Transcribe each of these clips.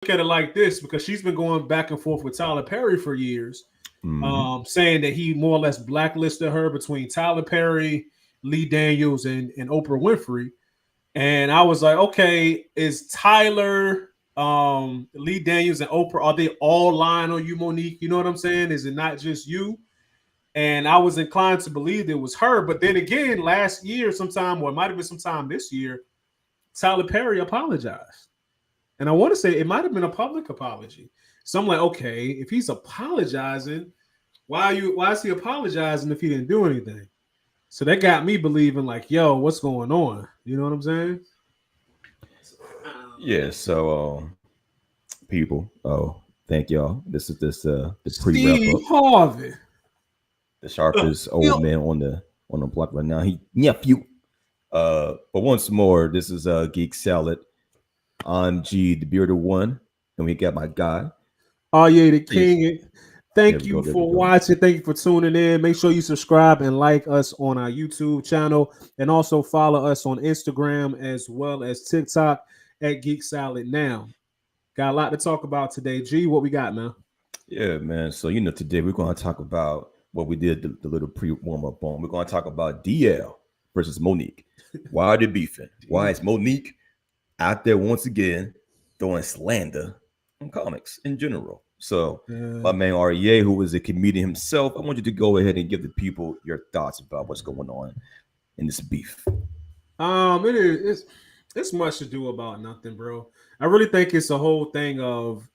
look at it like this because she's been going back and forth with Tyler Perry for years, Mm-hmm. saying that he more or less blacklisted her between Tyler Perry, Lee Daniels, and Oprah Winfrey. And I was like, okay, is Tyler, Lee Daniels, and Oprah, are they all lying on you, Monique? You know what I'm saying? Is it not just you? And I was inclined to believe it was her. But then again, last year, sometime, or it might have been sometime this year, Tyler Perry apologized. And I want to say it might have been a public apology. So I'm like, okay, if he's apologizing, why is he apologizing if he didn't do anything? So that got me believing, like, yo, what's going on? You know what I'm saying? Yeah. So, people, thank y'all. This the pre wrap Steve up. Harvey. The sharpest old man on the block right now. He nephew. But once more, this is Geek Salad. I'm G, the bearded one, and we got my guy. Oh yeah, the Yes. king. There Thank we go. you There we for go. watching. Thank you for tuning in. Make sure you subscribe and like us on our YouTube channel, and also follow us on Instagram as well as TikTok at Geek Salad. Now, got a lot to talk about today. G, what we got, man? Yeah, man. So today we're going to talk about what we did the little pre warm up on. We're going to talk about DL versus Monique. Why are they beefing? Why is Monique out there once again throwing slander on comics in general? So, my man REA, who is a comedian himself, I want you to go ahead and give the people your thoughts about what's going on in this beef. It is. It's much to do about nothing, bro. I really think it's a whole thing of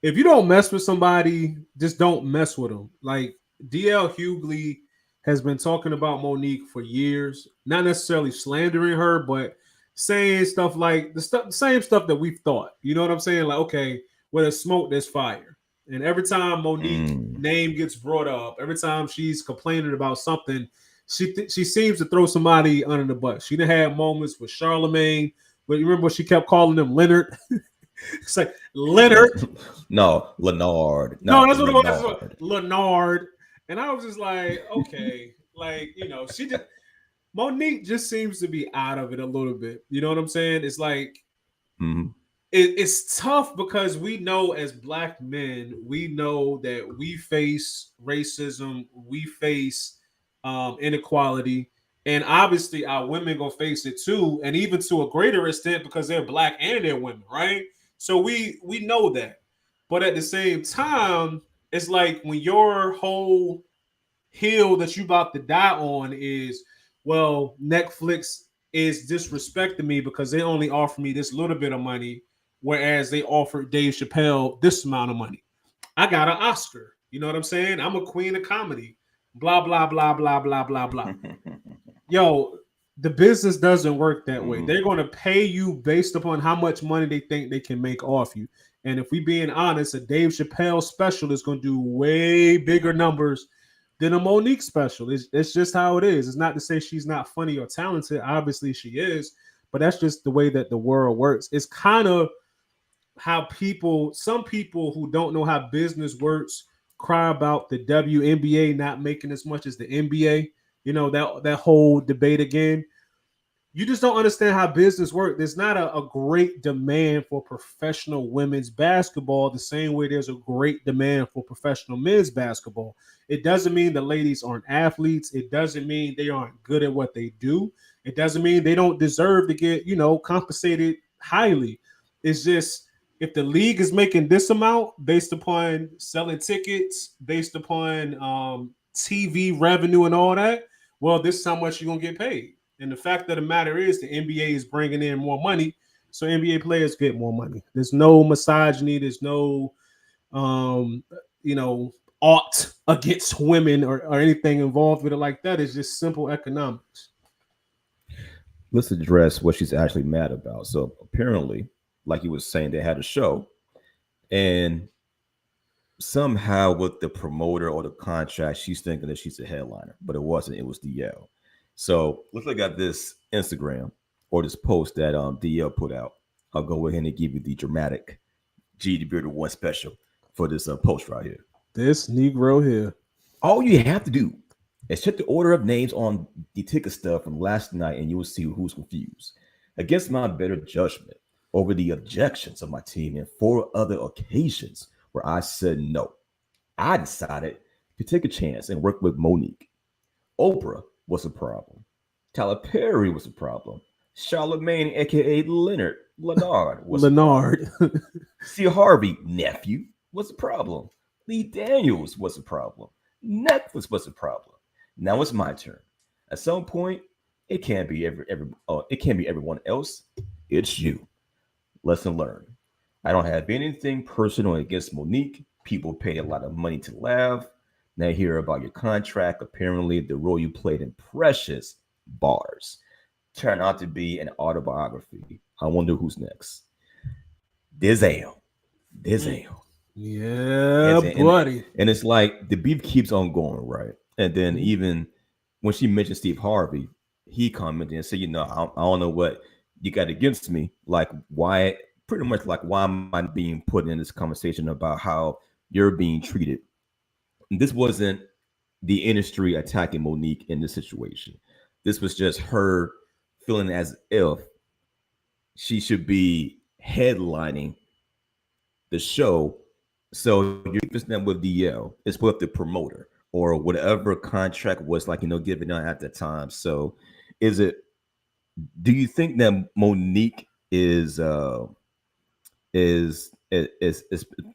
if you don't mess with somebody, just don't mess with them. Like DL Hughley has been talking about Monique for years, not necessarily slandering her, but saying stuff like the same stuff that we've thought. You know what I'm saying? Like, okay, where there's smoke, there's fire. And every time Monique Mm. name gets brought up, every time she's complaining about something, she seems to throw somebody under the bus. She done had moments with Charlemagne, but you remember she kept calling him Leonard. It's like Leonard. No, Leonard. No, No, that's what it was. That's what, Leonard. Leonard. And I was just like, okay, like she just Monique just seems to be out of it a little bit. You know what I'm saying? It's like Mm-hmm. it's tough because we know as black men, we know that we face racism, we face inequality, and obviously our women gonna face it too, and even to a greater extent because they're black and they're women, right? So we know that, but at the same time, it's like when your whole hill that you about to die on is, well, Netflix is disrespecting me because they only offer me this little bit of money, whereas they offered Dave Chappelle this amount of money. I got an Oscar. You know what I'm saying? I'm a queen of comedy. Blah blah blah blah blah blah blah. Yo, the business doesn't work that way. Mm-hmm. They're going to pay you based upon how much money they think they can make off you. And if we being honest, a Dave Chappelle special is going to do way bigger numbers than a Monique special. It's just how it is. It's not to say she's not funny or talented. Obviously, she is, but that's just the way that the world works. It's kind of how some people who don't know how business works, cry about the WNBA not making as much as the NBA. You know, that whole debate again. You just don't understand how business works. There's not a great demand for professional women's basketball the same way there's a great demand for professional men's basketball. It doesn't mean the ladies aren't athletes. It doesn't mean they aren't good at what they do. It doesn't mean they don't deserve to get, compensated highly. It's just if the league is making this amount based upon selling tickets, based upon TV revenue and all that, well, this is how much you're gonna get paid. And the fact of the matter is, the NBA is bringing in more money, so NBA players get more money. There's no misogyny. There's no, um, you know, ought against women or anything involved with it like that. It's just simple economics. Let's address what she's actually mad about. So apparently, like you was saying, they had a show, and somehow with the promoter or the contract, she's thinking that she's a headliner, but it wasn't. It was DL. So let's look at this Instagram or this post that DL put out. I'll go ahead and give you the dramatic G the Bearded One special for this post right here. This Negro here. All you have to do is check the order of names on the ticket stub from last night, and you will see who's confused. Against my better judgment, over the objections of my team in 4 other occasions where I said no. I decided to take a chance and work with Monique. Oprah was a problem. Tyler Perry was a problem. Charlemagne, aka Leonard, was a problem. Leonard. C. Harvey, nephew, was a problem. Lee Daniels was a problem. Netflix was a problem. Now it's my turn. At some point, it can't be it can't be everyone else. It's you. Lesson learned. I don't have anything personal against Monique. People pay a lot of money to laugh. Now hear about your contract. Apparently, the role you played in Precious Bars turned out to be an autobiography. I wonder who's next. Dizelle. Dizelle. Yeah, And, buddy. and it's like the beef keeps on going, right? And then even when she mentioned Steve Harvey, he commented and said, I don't know what you got against me. Like, why, pretty much like, why am I being put in this conversation about how you're being treated? And this wasn't the industry attacking Monique in this situation. This was just her feeling as if she should be headlining the show. So you're them with DL, it's with the promoter or whatever contract was like, given out at the time. So do you think that Monique is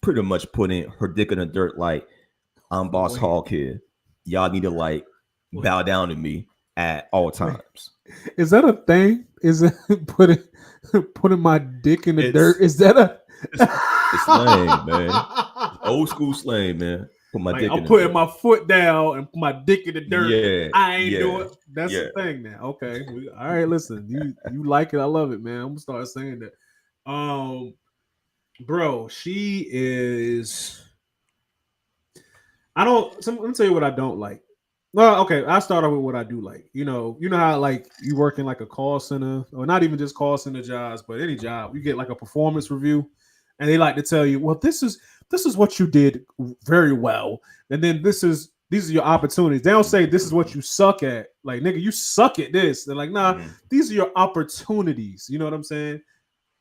pretty much putting her dick in the dirt, like, I'm Boss Hog here, y'all need to like bow down to me at all times? Is that a thing? Is it putting my dick in the dirt? Is that it's slang, man. It's old school slang, man. Put my dick I'm in the putting dirt. my foot down and put my dick in the dirt. Yeah, I ain't yeah, doing it. That's yeah. the thing now. Okay. All right, listen. You like it. I love it, man. I'm gonna start saying that. Bro, she is. Let me tell you what I don't like. Well, okay, I'll start off with what I do like. You know how like you work in like a call center, or not even just call center jobs, but any job, you get like a performance review, and they like to tell you, well, this is what you did very well, and then these are your opportunities. They don't say this is what you suck at. Like, nigga, you suck at this. They're like, nah, these are your opportunities. You know what I'm saying?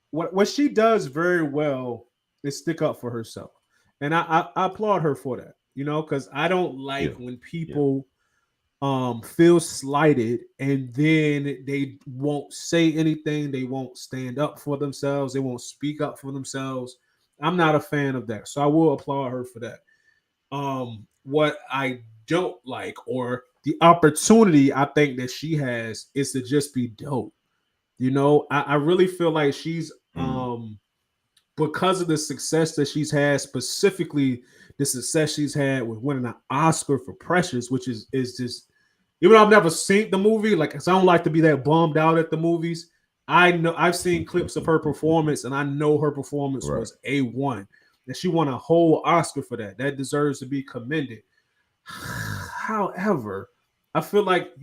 What she does very well is stick up for herself, and I applaud her for that. Because I don't like when people feel slighted and then they won't say anything, they won't stand up for themselves, they won't speak up for themselves. I'm not a fan of that, so I will applaud her for that. What I don't like, or the opportunity I think that she has, is to just be dope. I really feel like she's because of the success that she's had, specifically the success she's had with winning an Oscar for Precious, which is just, even though I've never seen the movie, like, 'cause I don't like to be that bummed out at the movies. I know I've seen clips of her performance, and I know her performance was A1, and she won a whole Oscar for that. That deserves to be commended. However, I feel like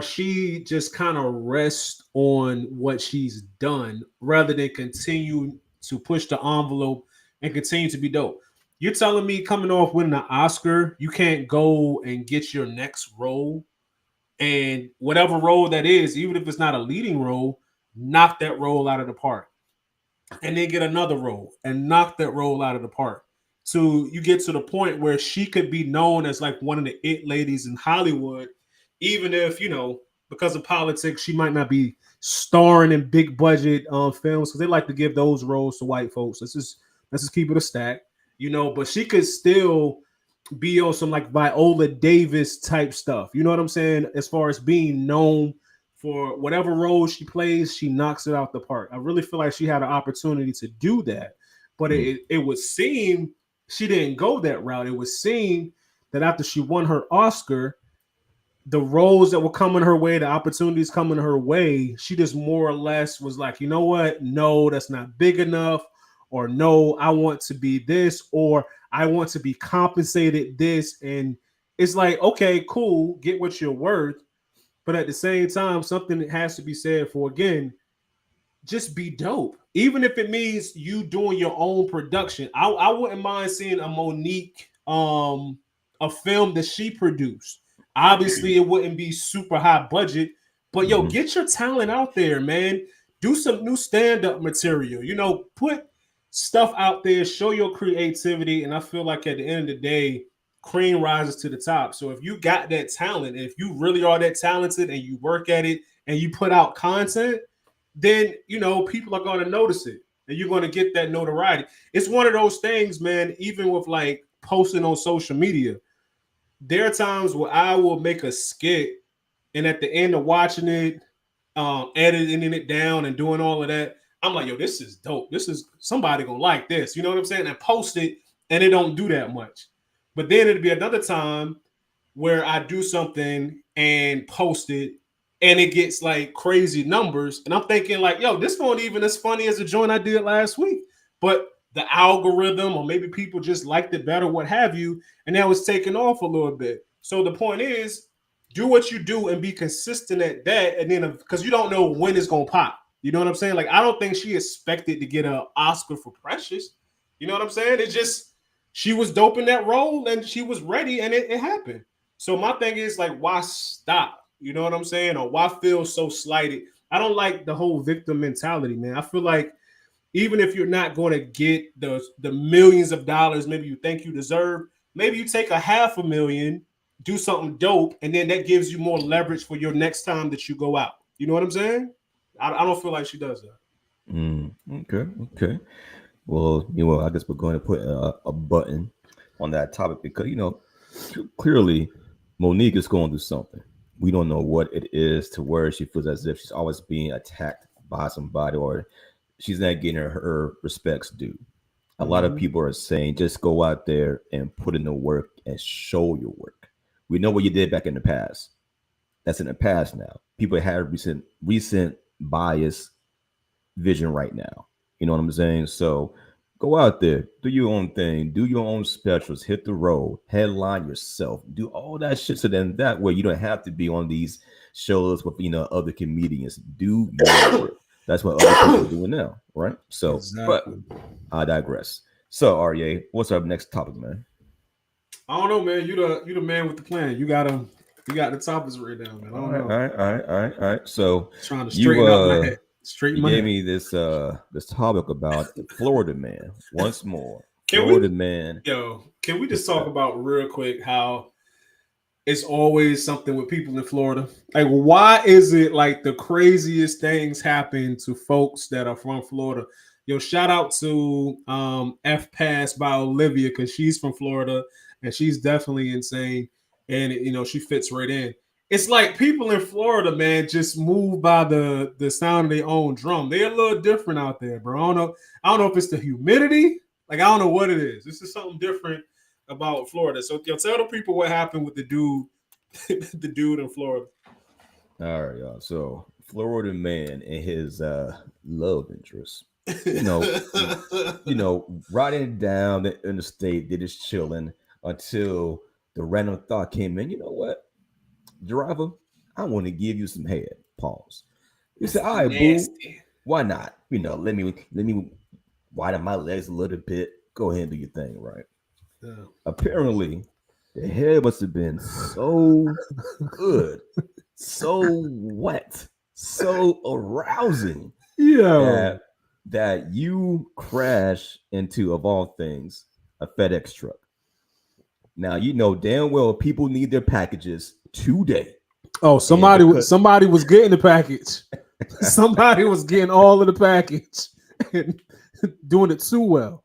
she just kind of rests on what she's done rather than continue to push the envelope and continue to be dope. You're telling me, coming off winning an Oscar, you can't go and get your next role, and whatever role that is, even if it's not a leading role, knock that role out of the park, and then get another role and knock that role out of the park. So you get to the point where she could be known as like one of the it ladies in Hollywood, even if, because of politics, she might not be starring in big budget films, because they like to give those roles to white folks. Let's just keep it a stack, but she could still be on some like Viola Davis type stuff. You know what I'm saying? As far as being known for whatever role she plays, she knocks it out the park. I really feel like she had an opportunity to do that, but it would seem she didn't go that route. It would seem that after she won her Oscar, the roles that were coming her way, the opportunities coming her way, she just more or less was like, you know what? No, that's not big enough. Or no, I want to be this, or I want to be compensated this. And it's like, okay, cool, get what you're worth. But at the same time, something that has to be said for, again, just be dope. Even if it means you doing your own production. I wouldn't mind seeing a Monique, a film that she produced. Obviously, it wouldn't be super high budget, but get your talent out there, man. do some new stand-up material. Put stuff out there, show your creativity, and I feel like at the end of the day, cream rises to the top. So if you got that talent, if you really are that talented and you work at it and you put out content, then people are going to notice it and you're going to get that notoriety. It's one of those things, man. Even with like posting on social media, there are times where I will make a skit, and at the end of watching it, editing it down and doing all of that, I'm like, yo, this is dope. This is somebody gonna like this. You know what I'm saying? And post it, and it don't do that much. But then it'll be another time where I do something and post it, and it gets like crazy numbers, and I'm thinking like, yo, this won't even as funny as the joint I did last week. But the algorithm, or maybe people just liked it better, what have you, and that was taken off a little bit. So the point is, do what you do and be consistent at that, and then because you don't know when it's gonna pop. You know what I'm saying? Like, I don't think she expected to get an Oscar for Precious. You know what I'm saying? It just, she was dope in that role and she was ready, and it happened. So my thing is like, why stop? You know what I'm saying? Or why feel so slighted? I don't like the whole victim mentality, man. I feel like even if you're not going to get the millions of dollars maybe you think you deserve, maybe you take $500,000, do something dope, and then that gives you more leverage for your next time that you go out. You know what I'm saying? I don't feel like she does that. Okay. Well, I guess we're going to put a button on that topic because clearly Monique is going through something. We don't know what it is to where she feels as if she's always being attacked by somebody or she's not getting her respects due. A lot of people are saying just go out there and put in the work and show your work. We know what you did back in the past. That's in the past now. People have recent bias vision right now. You know what I'm saying? So go out there, do your own thing, do your own specials, hit the road, headline yourself, do all that shit. So then that way you don't have to be on these shows with other comedians. Do your work. That's what other people are doing now, right? So, exactly. But I digress. So, Arye, what's our next topic, man? I don't know, man. You the man with the plan. You got the topics written down, man. I don't know. All right. So trying to straighten up my head. You gave me this topic about Florida man once more. Florida man. Yo, can we just talk about real quick how it's always something with people in Florida? Like, why is it like the craziest things happen to folks that are from Florida? Yo, shout out to F Pass by Olivia, because she's from Florida and she's definitely insane. And she fits right in. It's like people in Florida, man, just move by the sound of their own drum. They're a little different out there, bro. I don't know if it's the humidity. Like, I don't know what it is. This is something different about Florida. So tell the people what happened with the dude, the dude in Florida. All right, y'all. So Florida man and his love interest. Riding down the interstate, they're just chilling until the random thought came in. You know what? Driver, I want to give you some head. Pause. You said, all right, boo. Why not? Let me widen my legs a little bit. Go ahead and do your thing, right? Yeah. Apparently, the head must have been so good, so wet, so arousing. Yeah. That you crash into, of all things, a FedEx truck. Now damn well people need their packages today. Oh, somebody was getting the package. Somebody was getting all of the package and doing it too well,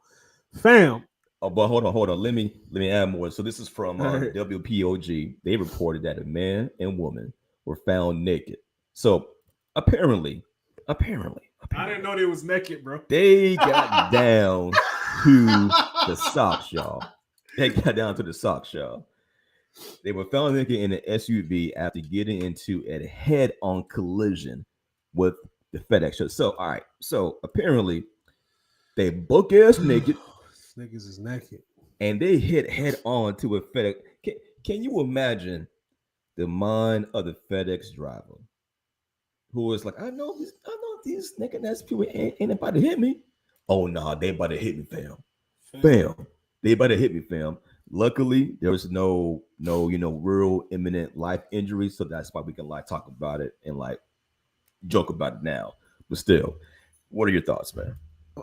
fam. Oh, but hold on. Let me add more. So this is from WPOG. They reported that a man and woman were found naked. So apparently, I didn't know they was naked, bro. They got down to the socks, y'all. They got down to the socks, y'all. They were found naked in an SUV after getting into a head-on collision with the FedEx truck. So, all right. So apparently, they book-ass naked. Niggas is naked. And they hit head-on to a FedEx. Can you imagine the mind of the FedEx driver who was like, I know these naked-ass people ain't about to hit me. Oh, no, they about to hit me, fam. They about to hit me, fam. Luckily, there was no real imminent life injury, so that's why we can talk about it and joke about it now. But still, what are your thoughts, man?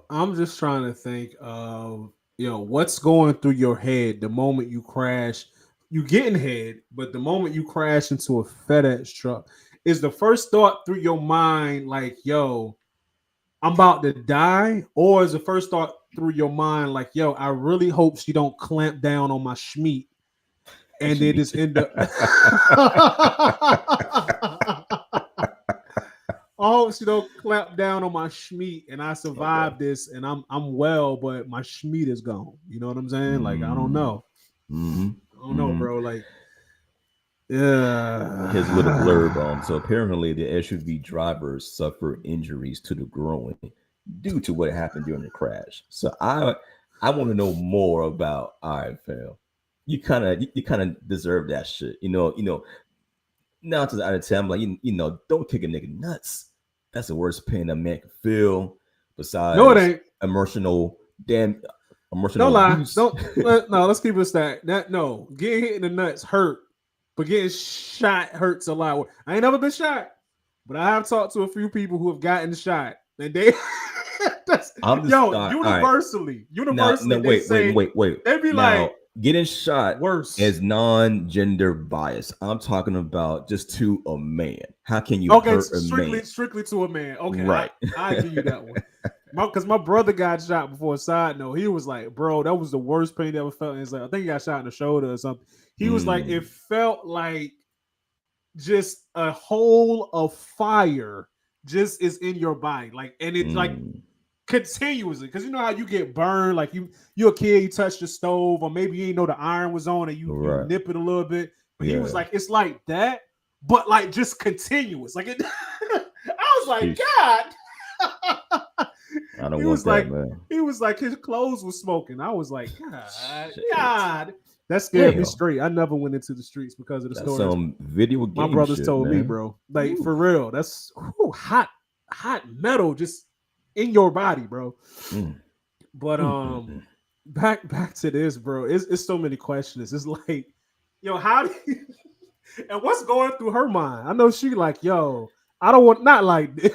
I'm just trying to think of what's going through your head the moment you crash. You getting head, but the moment you crash into a FedEx truck, is the first thought through your mind like, yo, I'm about to die, or is the first thought through your mind like, yo, I really hope she don't clamp down on my schmeat and then just end up. Oh, she don't clamp down on my schmeat and I Okay. survived this and I'm well, but my schmeat is gone. You know what I'm saying? Like I don't Mm, know. hmm I don't know, hmm bro. Like, Here's a little blurb. yeah. So apparently, the SUV drivers suffer injuries to the groin due to what happened during the crash. So I want to know more about. All right, fam. You kind of deserve that shit. Now to the out of time, like don't kick a nigga nuts. That's the worst pain a man can feel. No, it Besides ain't. emotional damn, Don't emotional lie. abuse. Don't no, let's keep it a stack. That no, getting hit in the nuts hurt, but getting shot hurts a lot. I ain't never been shot, but I have talked to a few people who have gotten shot. And they that's I'm just yo, all right. Now, no, universally, they wait, wait, say wait, wait. they be Now, like getting shot worse. is non-gender bias. I'm talking about just to a man. How can you Okay, hurt a man? strictly to a man. Okay, Right. I give you that one. Because my brother got shot before. Side note, he was like, "Bro, that was the worst pain he ever felt." And he's like, I think he got shot in the shoulder or something. He was like, Mm, it felt like just a hole of fire just is in your body, like, and it's like mm, continuously. Because you know how you get burned, like you're a kid, you touch the stove, or maybe you didn't know the iron was on, and you right. nip it a little bit. But he was Yeah. like, it's like that, but like just continuous. Like it. I was like, Sheesh. God. I don't he want was that, like, man. he was like, his clothes was smoking. I was like, God, Shit. God. That scared me Damn. straight. I never went into the streets because of the That's stories some video my game brothers shit, told me, man. bro. Like Ooh. for real, that's hot metal just in your body, bro. Mm, But mm. back to this, bro. It's so many questions. It's like, yo, how do you, and what's going through her mind? I know she like, yo, I don't want not like this.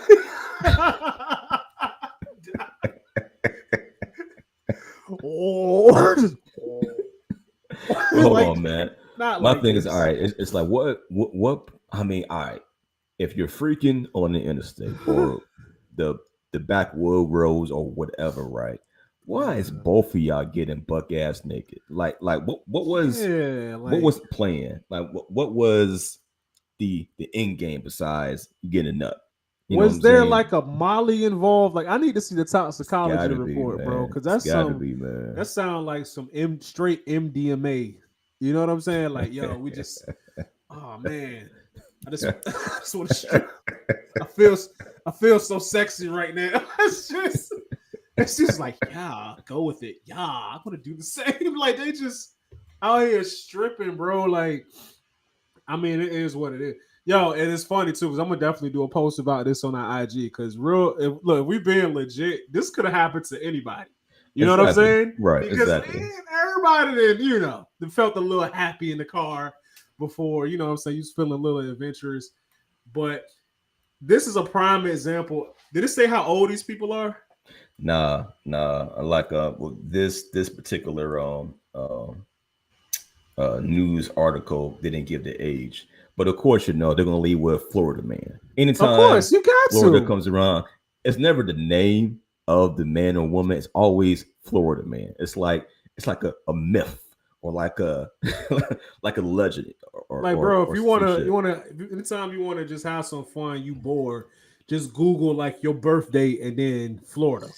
Oh, Well, hold like on, man. not My like thing is, all this. right. It's like what? I mean, all right. If you're freaking on the interstate or the the backwood roads or whatever, right? Why is Yeah, both of y'all getting buck ass naked? Like yeah, what like was the plan? Like what was the end game besides getting a nut? You know what was I'm there saying? like a Molly involved? Like I need to see the It's toxicology gotta be, report, bro, man. because It's that's gotta some be, man. that sound like some straight MDMA. You know what I'm saying? Like, yo, we just oh man. I just, I just want to strip. I feel I feel so sexy right now. It's just like, yeah, go with it. Yeah, I'm gonna do the same. Like they just out here stripping, bro. Like, I mean, it is what it is. Yo, and it's funny too, because I'm gonna definitely do a post about this on our IG. Because look, if we being legit, this could have happened to anybody. You know what I'm Exactly. saying? Right, Because exactly. everybody then, they felt a little happy in the car before. You know what I'm saying? You was feeling a little adventurous. But this is a prime example. Did it say how old these people are? Nah. Like well, this particular news article didn't give the age, but of course, they're gonna leave with Florida man. Of Anytime course, you got Florida to. comes around, it's never the name of the man or woman. It's always Florida man. It's like a myth or like a like a legend or Like, or, bro, if or you some wanna, shit. anytime you wanna just have some fun, you bored, just Google like your birthday and then Florida.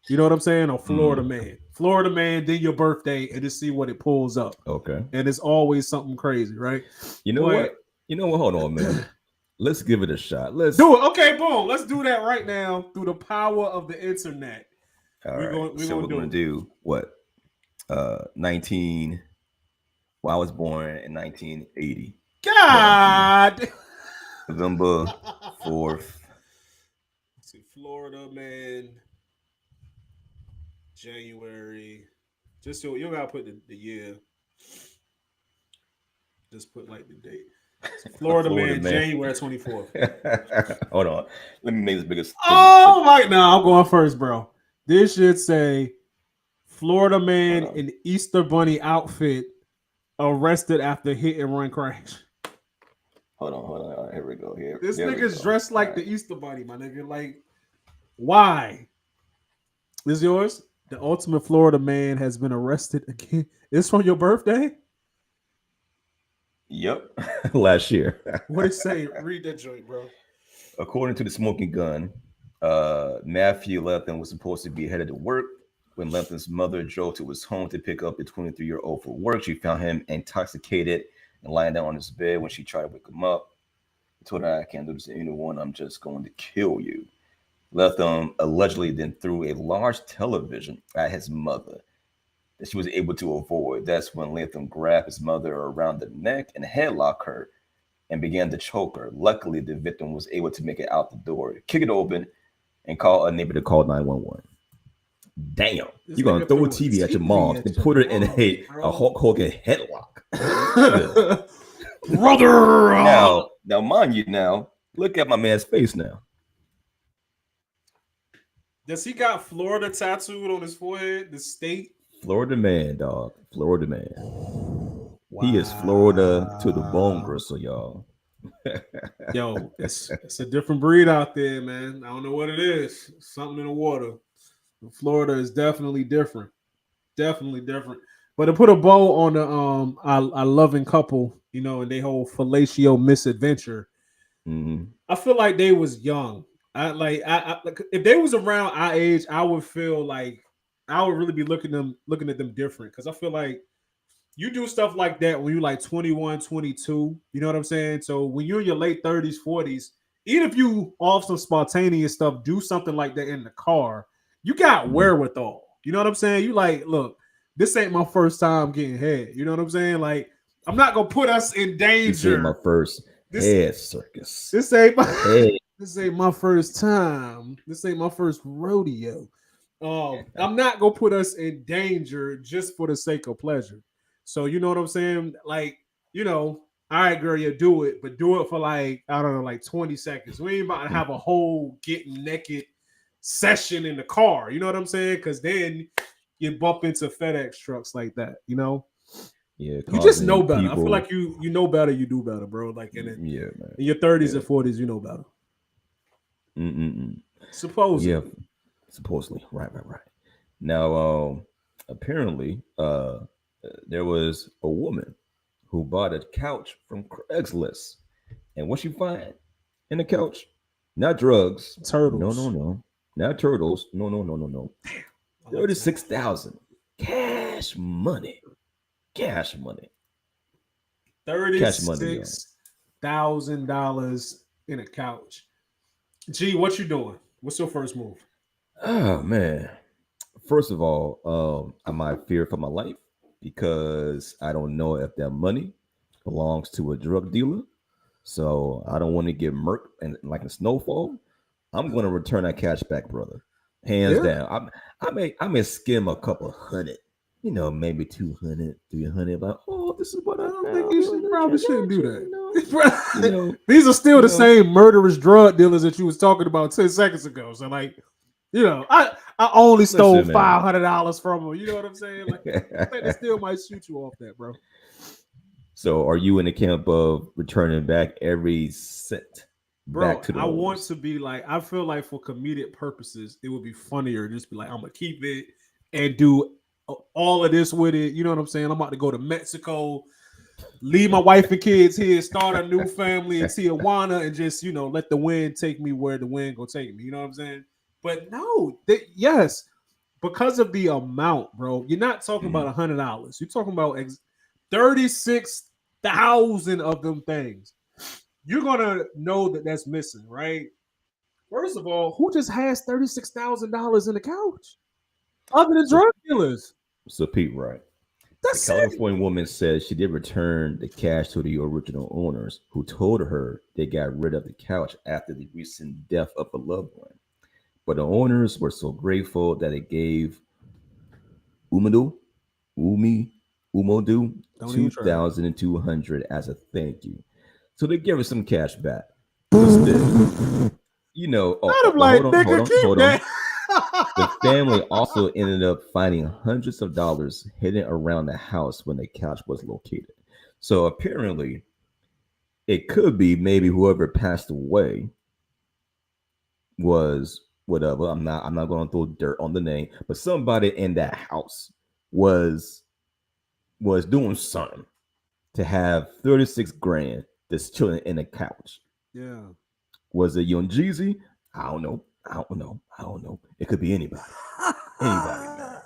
You know what I'm saying? Or Mm, Florida man, then your birthday, and just see what it pulls up. okay. And it's always something crazy, right? You know But what? You know what? Hold on, man. Let's give it a shot. Let's. do it. Okay, boom. Let's do that right now through the power of the internet. All We're right. going. We're So gonna we're gonna do it. do what? 19. Well, I was born in 1980. God. November 4th. See, Florida man, January. Just so you gotta put the year. Just put like the date. Florida Florida man, man. January 24th. Hold on. Let me make this biggest. Oh my! No, I'm going first, bro. This should say Florida man Hold on. in Easter Bunny outfit arrested after hit and run crash. Hold on. All right, here we go. This There we nigga's go. dressed like All the right. Easter Bunny, my nigga. Like, why? This is yours? The ultimate Florida man has been arrested again. It's from your birthday? Yep. Last year. What it say? Read that joint, bro. According to the smoking gun, Matthew Lethan was supposed to be headed to work. When Lethan's mother drove to his home to pick up the 23-year-old for work, she found him intoxicated and lying down on his bed. When she tried to wake him up, he told her, "I can't do this to anyone. I'm just going to kill you." Lethan allegedly then threw a large television at his mother that she was able to avoid. That's when Lethan grabbed his mother around the neck and headlocked her and began to choke her. Luckily, the victim was able to make it out the door, kick it open, and call a neighbor to call 911. Damn. This You're going to nigga throw a threw TV at your mom and your put her in mom, a bro. Hulk Hogan headlock. Brother. Now, mind you, now, look at my man's face now. Does he got Florida tattooed on his forehead? The state? Florida man, dog. Florida man. He is Florida to the bone gristle, y'all. Yo, it's a different breed out there, man. I don't know what it is. Something in the water. Florida is definitely different. Definitely different. But to put a bow on the I loving couple, you know, and they whole fellatio misadventure, I feel like they was young. I like if they was around our age, I would feel like I would really be looking at them different because I feel like you do stuff like that when you're like 21, 22. You know what I'm saying? So when you're in your late 30s, 40s, even if you off some spontaneous stuff, do something like that in the car, you got wherewithal. You know what I'm saying? You like, look, this ain't my first time getting head. You know what I'm saying? Like, I'm not gonna put us in danger. This ain't my first head circus. This ain't my this ain't my first time. This ain't my first rodeo. I'm not gonna put us in danger just for the sake of pleasure. So you know what I'm saying? Like, you know, all right, girl, you do it, but do it for like, I don't know, like 20 seconds. We ain't about to have a whole getting naked session in the car. You know what I'm saying? Because then you bump into FedEx trucks like that, you know? Yeah, you just know better. people... I feel like you know better, you do better, bro. Like in man. In your 30s and 40s, you know better. Supposedly. Yeah, supposedly. Right. Now, apparently, there was a woman who bought a couch from Craigslist. And what she find in the couch? Not drugs. Turtles. No. Not turtles. No. 36,000 cash money. $36,000 in a couch. G, what you doing? What's your first move? Oh man. First of all, I might fear for my life because I don't know if that money belongs to a drug dealer. So I don't want to get murked and like a snowfall. I'm going to return that cash back, brother. Hands down. I may skim a couple hundred, you know, maybe 200, 300. But this is what I don't think you probably shouldn't do that. You know, these are still the same murderous drug dealers that you was talking about 10 seconds ago. So like, you know, I only stole $500 from them. You know what I'm saying? Like, I think they still might shoot you off that, bro. So are you in the camp of returning back every cent? Bro, back to the owners? Want to be like, I feel like for comedic purposes, it would be funnier to just be like, I'm gonna keep it and do all of this with it. You know what I'm saying? I'm about to go to Mexico, leave my wife and kids here, start a new family in Tijuana, and just, you know, let the wind take me where the wind go take me. You know what I'm saying? But no, yes, because of the amount, bro. You're not talking about $100. You're talking about 36,000 of them things. You're gonna know that that's missing, right? First of all, who just has $36,000 in the couch, other than drug dealers? So Pete, right? That's the California woman said she did return the cash to the original owners, who told her they got rid of the couch after the recent death of a loved one. But the owners were so grateful that they gave Umodu $2,200 as a thank you. So they give her some cash back. But still, you know, I'm like, nigga, keep that. The family also ended up finding hundreds of dollars hidden around the house when the couch was located. So apparently, it could be maybe whoever passed away was whatever. I'm not going to throw dirt on the name, but somebody in that house was doing something to have 36 grand that's chilling in a couch. Yeah. Was it Young Jeezy? I don't know. It could be anybody. Man.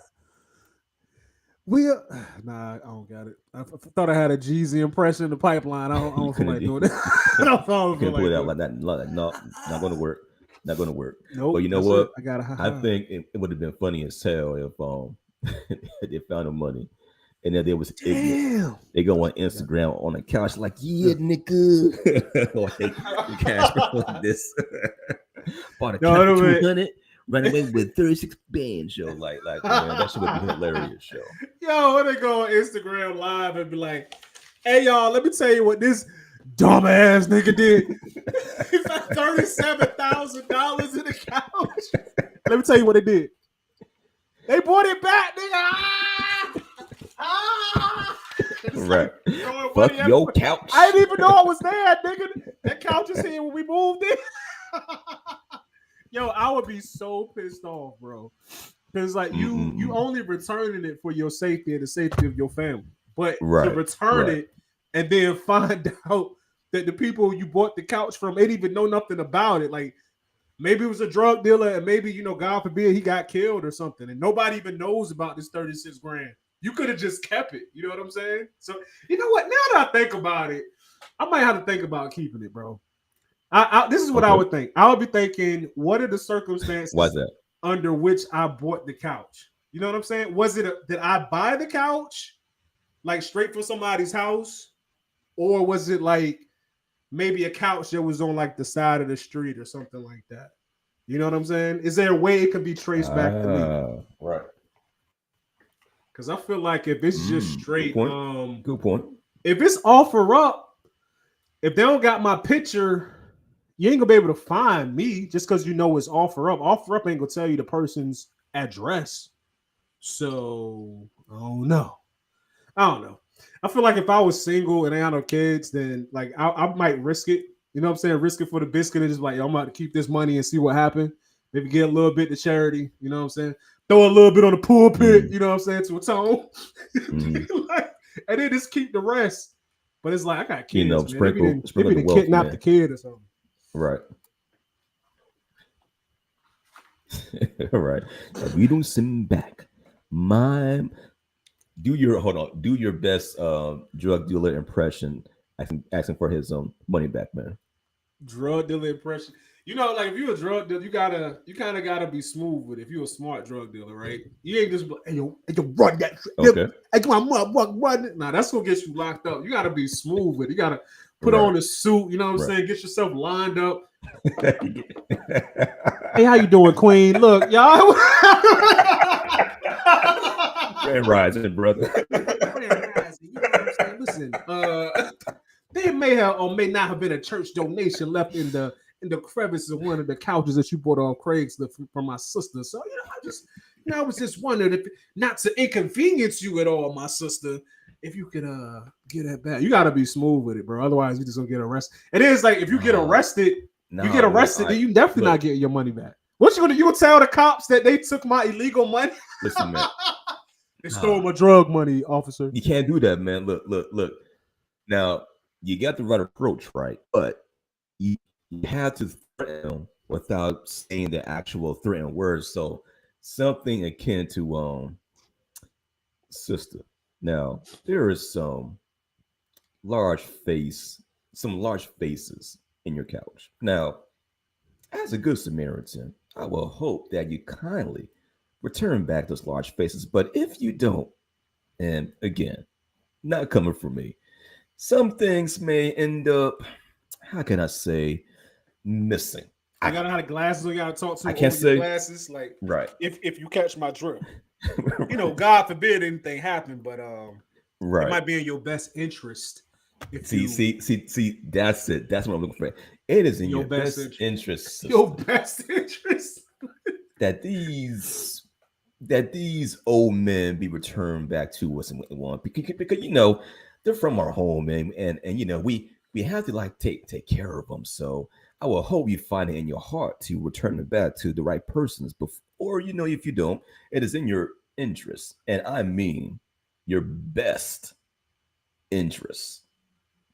Nah, I don't got it. I thought I had a Jeezy impression in the pipeline. I don't feel like doing it. I don't feel Couldn't like put it out like that. No, not going to work. Not going to work. Nope. But you know what? I think it would have been funny as hell if they found the money and then there was ignorant. They go on Instagram on the couch like, yeah, nigga. Like, cash like this. Bought a couch for 200. Run away with 36 bands, yo. Like, man, that shit would be hilarious, yo. Yo, when they go on Instagram live and be like, hey, y'all, let me tell you what this dumbass nigga did. He found $37,000 in the couch. Let me tell you what they did. They bought it back, nigga. Right. Fuck your couch. I didn't even know I was there, nigga. That couch is here when we moved in. Yo, I would be so pissed off, bro. Because like you only returning it for your safety and the safety of your family. But to return it and then find out that the people you bought the couch from ain't even know nothing about it. Like maybe it was a drug dealer and maybe, you know, God forbid he got killed or something. And nobody even knows about this 36 grand. You could have just kept it. You know what I'm saying? So you know what? Now that I think about it, I might have to think about keeping it, bro. This is what I would think. I would be thinking, what are the circumstances under which I bought the couch? You know what I'm saying? Was it did I buy the couch like straight from somebody's house, or was it like maybe a couch that was on like the side of the street or something like that? You know what I'm saying? Is there a way it can be traced back to me? Right. Because I feel like if it's just straight, good point. If it's offer up, if they don't got my picture, you ain't gonna be able to find me just because you know it's offer up. Offer up ain't gonna tell you the person's address. So I don't know. I feel like if I was single and I had no kids, then like I might risk it. You know what I'm saying? Risk it for the biscuit and just like, yo, I'm about to keep this money and see what happens. Maybe get a little bit to charity. You know what I'm saying? Throw a little bit on the pulpit. You know what I'm saying? To atone. Like, and then just keep the rest. But it's like I got kids. You know, maybe they kidnap the kid or something. Right. Right. We don't send back. Do your best drug dealer impression. Asking for his money back, man. Drug dealer impression. You know, like if you're a drug dealer, you kind of gotta be smooth with it. If you're a smart drug dealer, right? You ain't just hey yo, run that shit. Okay. Hey, come on, run it. Nah, that's what gets you locked up. You gotta be smooth with it. You gotta put on a suit, you know what I'm saying? Get yourself lined up. Hey, how you doing, Queen? Look, y'all. Grand rising, brother. Grand rising. You know what I'm saying? Listen, there may have or may not have been a church donation left in the crevice of one of the couches that you bought on Craigslist from my sister. So, I was just wondering if not to inconvenience you at all, my sister. If you could get that back, you gotta be smooth with it, bro. Otherwise, you just gonna get arrested. It is like if you get arrested, then you definitely not getting your money back. What you gonna do? You gonna tell the cops that they took my illegal money? Listen, man, they stole my drug money, officer. You can't do that, man. Look. Now you got the right approach, right? But you have to threaten without saying the actual threatened words. So something akin to sister. Now, there is some large faces in your couch. Now, as a good Samaritan, I will hope that you kindly return back those large faces. But if you don't, and again, not coming from me, some things may end up, how can I say, missing. I gotta have the glasses. We gotta talk to. I can't say glasses. Like right. If you catch my drift, God forbid anything happen, but it might be in your best interest See. That's it. That's what I'm looking for. It is in your best interest, your best interest, that these old men be returned back to us and what they want, because they're from our home, and we have to like take care of them. So I will hope you find it in your heart to return them back to the right persons before, if you don't, it is in your interest, and I mean your best interest,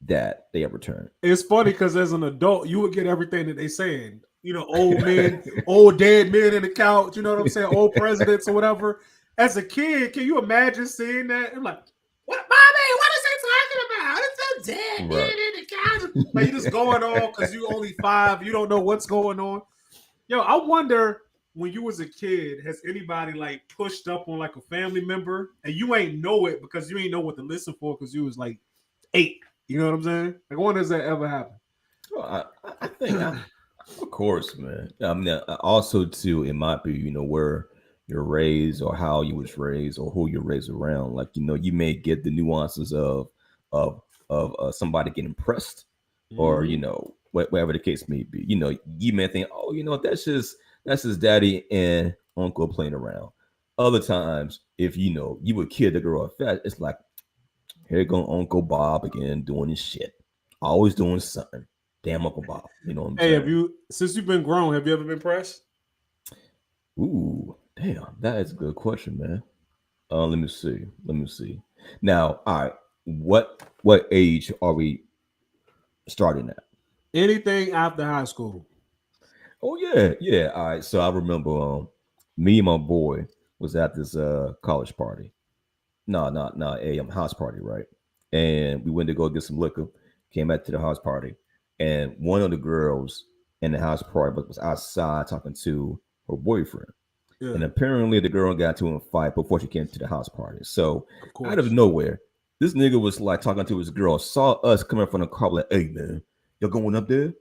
that they have returned. It's funny because as an adult, you would get everything that they saying. Old men, old dead men in the couch. You know what I'm saying? Old presidents or whatever. As a kid, can you imagine seeing that? I'm like, what, mommy? What is he talking about? It's a dead man in the couch. Like, you just going on because you only 5. You don't know what's going on. Yo, I wonder, when you was a kid, has anybody like pushed up on like a family member and you ain't know it because you ain't know what to listen for because you was like 8? You know what I'm saying? Like, when does that ever happen? Well, I think, of course, man. I mean, also too, it might be, where you're raised or how you was raised or who you're raised around. Like, you may get the nuances of somebody getting pressed, or whatever the case may be. You may think, oh, that's just daddy and uncle playing around. Other times, if you a kid that grew up fat, it's like, here go Uncle Bob again doing his shit, always doing something. Damn Uncle Bob, you know what I'm saying? Hey, since you've been grown, have you ever been pressed? Ooh, damn, that is a good question, man. Let me see. Now, all right, what age are we starting at? Anything after high school. Oh yeah. All right, so I remember me and my boy was at this college party. No, a house party, right? And we went to go get some liquor. Came back to the house party, and one of the girls in the house party was outside talking to her boyfriend. Yeah. And apparently the girl got to a fight before she came to the house party. So out of nowhere, this nigga was like talking to his girl, saw us coming from the car, like, hey man, you're going up there?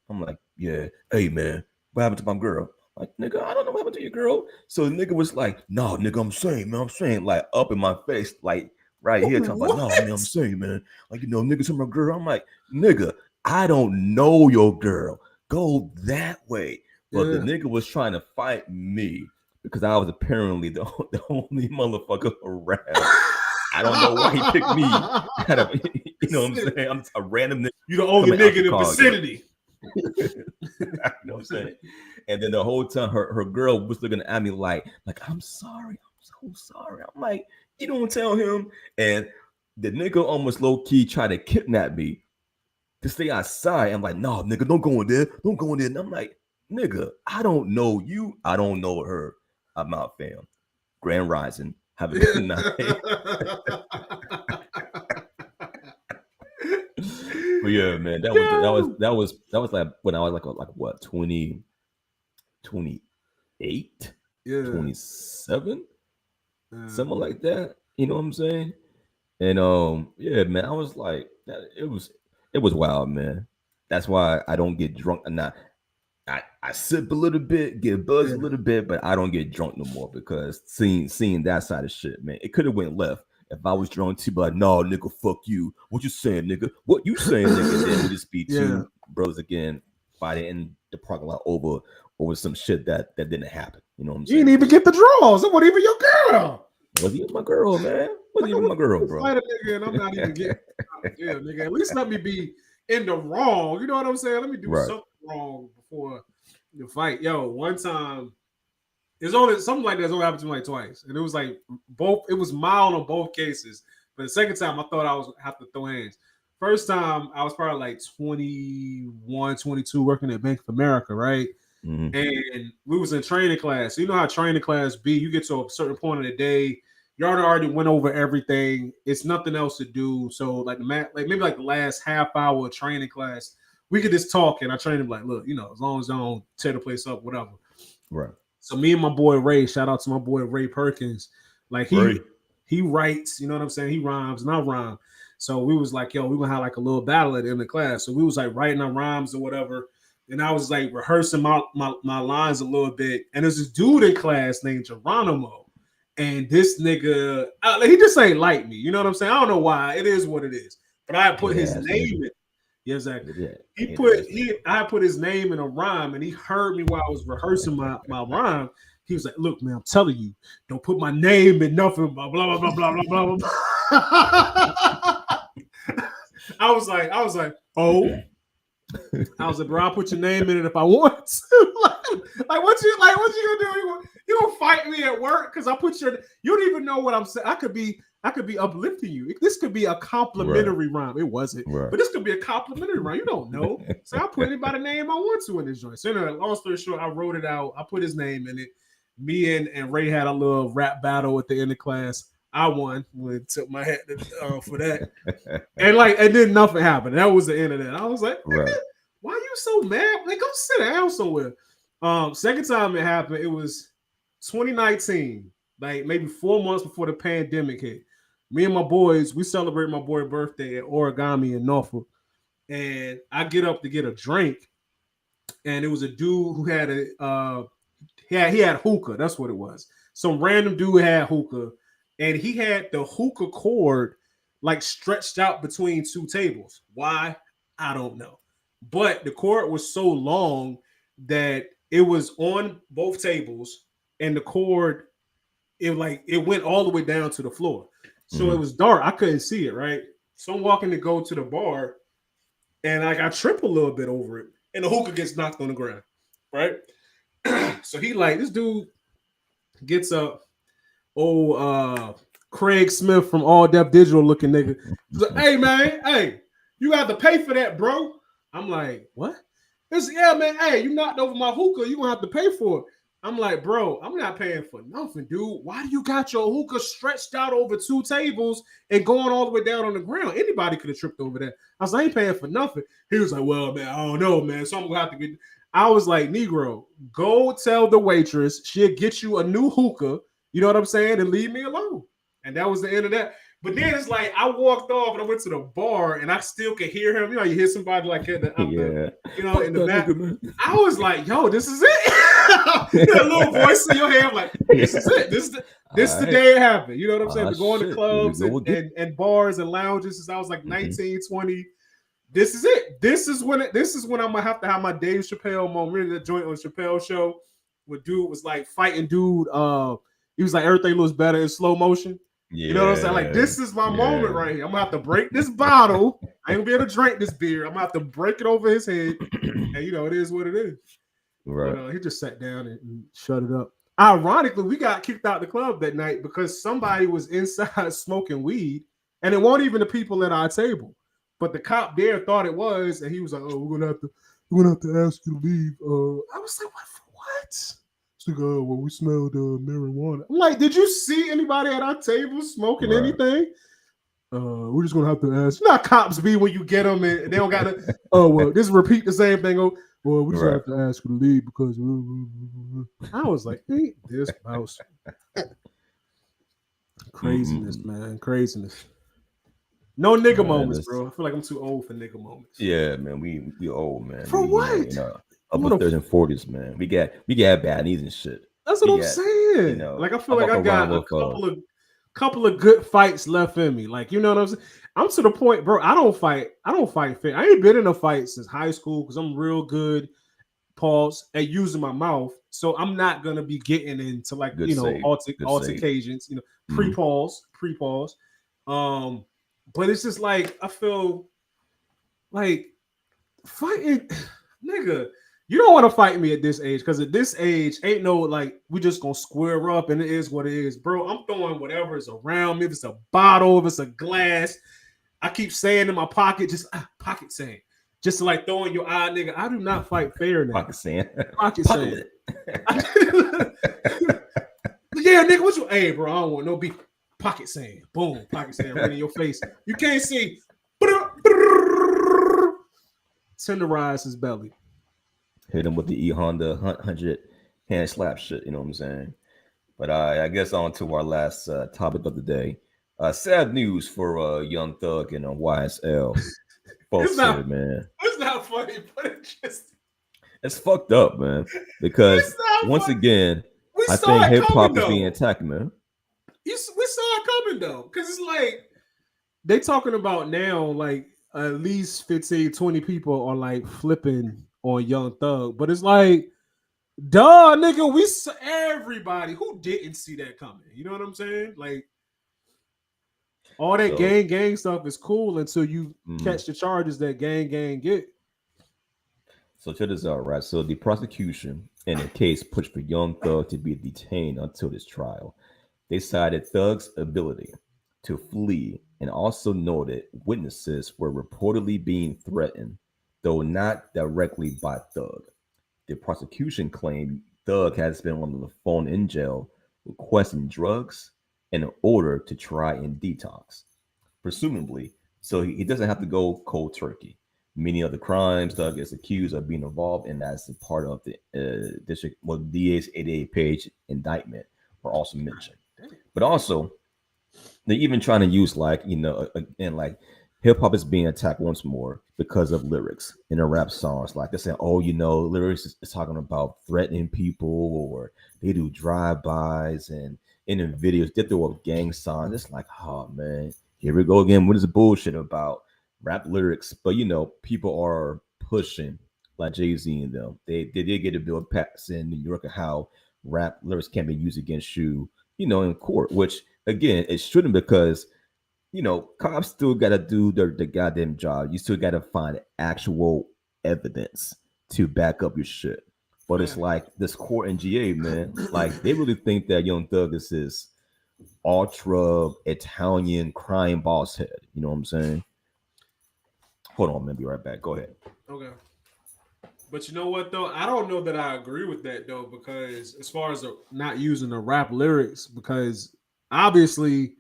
I'm like, yeah. Hey man, what happened to my girl? Like, nigga, I don't know what happened to your girl. So the nigga was like, no, nigga, I'm saying, like, up in my face, like, right here, talking about, no, man, I'm saying, man, like, nigga, to my girl. I'm like, nigga, I don't know your girl. Go that way. But the nigga was trying to fight me because I was apparently the only motherfucker around. I don't know why he picked me. You know what I'm saying? I'm a random nigga. You the only nigga in the vicinity. You know what I'm saying? And then the whole time her girl was looking at me like I'm sorry, I'm so sorry. I'm like, you don't tell him. And the nigga almost low key tried to kidnap me to stay outside. I'm like, no, nigga, don't go in there. Don't go in there. And I'm like, nigga, I don't know you. I don't know her. I'm out, fam. Grand Rising. Have a good night. But yeah, man, that was like when I was like what, 28, 27, something like that. You know what I'm saying? And yeah, man, I was like, it was wild, man. That's why I don't get drunk. And I sip a little bit, get buzzed a little bit, but I don't get drunk no more because seeing that side of shit, man, it could have went left. If I was drunk too, but no, nigga, fuck you. What you saying, nigga? What you saying, nigga? Then we just be two brothers again fighting in the parking lot over some shit that didn't happen. You know what I'm saying? You didn't even get the draws. It wasn't even your girl. Wasn't even my girl, man. Wasn't even my girl, bro. Fight a nigga and I'm not even getting. Yeah, nigga. At least let me be in the wrong. You know what I'm saying? Let me do something wrong before the fight. Yo, one time. It's only something like that's only happened to me like twice, and it was like both. It was mild on both cases, but the second time I thought I was have to throw hands. First time I was probably like 21, 22, working at Bank of America, right? Mm-hmm. And we was in training class. So you know how training class be? You get to a certain point of the day, you already went over everything. It's nothing else to do. So like maybe like the last half hour of training class, we could just talk, and I trained him like, look, as long as I don't tear the place up, whatever. Right. So me and my boy Ray, shout out to my boy Ray Perkins. Like he writes, you know what I'm saying? He rhymes and I rhyme. So we was like, yo, we're gonna have like a little battle at the end of the class. So we was like writing our rhymes or whatever. And I was like rehearsing my lines a little bit. And there's this dude in class named Geronimo. And this nigga, he just ain't like me. You know what I'm saying? I don't know why. It is what it is. but I put his Yes, name in. Yeah, exactly. yeah. I put his name in a rhyme, and he heard me while I was rehearsing my rhyme. He was like, "Look, man, I'm telling you, don't put my name in nothing." Blah blah blah blah blah blah blah. I was like, oh. I was like, bro, I'll put your name in it if I want to. like, what you gonna do? You gonna fight me at work because I put your? You don't even know what I'm saying. I could be uplifting you. This could be a complimentary rhyme. It wasn't, but this could be a complimentary rhyme. You don't know. So I put anybody name I want to in this joint. So anyway, long story short, I wrote it out. I put his name in it. Me and Ray had a little rap battle at the end of class. I won. Took my hat for that, and then nothing happened. That was the end of that. I was like, why are you so mad? Like, go sit down somewhere. Second time it happened, it was 2019, like maybe 4 months before the pandemic hit. Me and my boys, we celebrate my boy's birthday at Origami in Norfolk, and I get up to get a drink, and it was a dude who had he had hookah. That's what it was. Some random dude had hookah. And he had the hookah cord like stretched out between two tables. Why? I don't know. But the cord was so long that it was on both tables, and the cord, it went all the way down to the floor. So it was dark. I couldn't see it, right? So I'm walking to go to the bar, and I trip a little bit over it, and the hookah gets knocked on the ground, right? So this dude gets up. Craig Smith from All Def Digital looking nigga. He's like, hey man, hey, you got to pay for that, bro. I'm like, what? Yeah, man, hey, you knocked over my hookah, you gonna have to pay for it. I'm like, bro, I'm not paying for nothing, dude. Why do you got your hookah stretched out over two tables and going all the way down on the ground? Anybody could have tripped over that. I was like, I ain't paying for nothing. He was like, well, man, I don't know, man. So I'm gonna have to get. I was like, Negro, go tell the waitress she'll get you a new hookah. You know what I'm saying? And leave me alone. And that was the end of that. But then it's like I walked off and I went to the bar and I still could hear him. You know, you hear somebody like in the back. I was like, yo, this is it. That little voice in your head, I'm like, this is it. This is the day it happened. You know what I'm saying? We're going to clubs and bars and lounges since I was like 19, 20. This is it. This is when I'm gonna have to have my Dave Chappelle moment. Really, that joint on Chappelle show where dude was like fighting dude. He was like, everything looks better in slow motion. Yeah, you know what I'm saying? Like, this is my moment right here. I'm gonna have to break this bottle. I ain't gonna be able to drink this beer. I'm gonna have to break it over his head. And you know, it is what it is. Right. But he just sat down and shut it up. Ironically, we got kicked out the club that night because somebody was inside smoking weed, and it wasn't even the people at our table. But the cop there thought it was, and he was like, "Oh, we're gonna have to ask you to leave." I was like, "What?" Like, well, we smelled marijuana. I'm like, did you see anybody at our table smoking anything? We're just gonna have to ask. You know how cops be when you get them and they don't gotta. Oh well, just repeat the same thing. Oh well, we just have to ask you to leave because. I was like, ain't this mouse? Craziness, man, craziness. No nigga moments, bro. I feel like I'm too old for nigga moments. Yeah, man, we old, man. For what? You know, up in 30s and 40s, man. We got bad knees and shit. That's what I'm saying. You know, like I feel like I got a couple of good fights left in me. Like, you know what I'm saying? I'm to the point, bro. I don't fight fair. I ain't been in a fight since high school because I'm real good, pause, at using my mouth. So I'm not gonna be getting into like altercations, you know, pre-pause. But it's just like I feel like fighting, nigga. You don't want to fight me at this age because at this age, ain't no like we just gonna square up and it is what it is, bro. I'm throwing whatever is around me. If it's a bottle, if it's a glass, I keep saying in my pocket, just pocket saying, just to like throwing your eye, nigga. I do not fight fair now. Pocket saying, yeah, nigga. What you? Hey, bro, I don't want no beef. Pocket saying, boom, pocket saying right in your face. You can't see. Tenderize his belly. Hit him with the E-Honda 100 hand slap shit, you know what I'm saying? But I guess on to our last topic of the day. Sad news for Young Thug and YSL. Man. It's not funny, but it's fucked up, man. Because once again, I think hip hop is being attacked, man. We saw it coming though, because it's like they talking about now like at least 15, 20 people are like flipping on Young Thug, but it's like, duh, nigga, everybody who didn't see that coming. You know what I'm saying? Like all that So, gang stuff is cool until you mhm. catch the charges that gang get. So check this out, right? So the prosecution in the case pushed for Young Thug to be detained until this trial. They cited Thug's ability to flee and also noted witnesses were reportedly being threatened, though not directly by Thug. The prosecution claimed Thug has been on the phone in jail requesting drugs in order to try and detox, presumably, so he doesn't have to go cold turkey. Many of the crimes Doug is accused of being involved in as a part of the district, well, DA's 88-page indictment were also mentioned. But also, they're even trying to use like again like hip hop is being attacked once more because of lyrics in the rap songs. Like they say, oh, lyrics is talking about threatening people, or they do drive-bys, and in the videos they throw up gang signs. It's like, oh man, here we go again. What is the bullshit about rap lyrics? But people are pushing like Jay-Z and them. They did get a bill passed in New York of how rap lyrics can be used against you, in court, which again, it shouldn't, because cops still got to do the goddamn job. You still got to find actual evidence to back up your shit. But it's like this court in GA, man, like they really think that Young Thug is this ultra Italian crime boss head. You know what I'm saying? Hold on, man, be right back. Go ahead. Okay. But you know what though? I don't know that I agree with that though, because as far as not using the rap lyrics, because obviously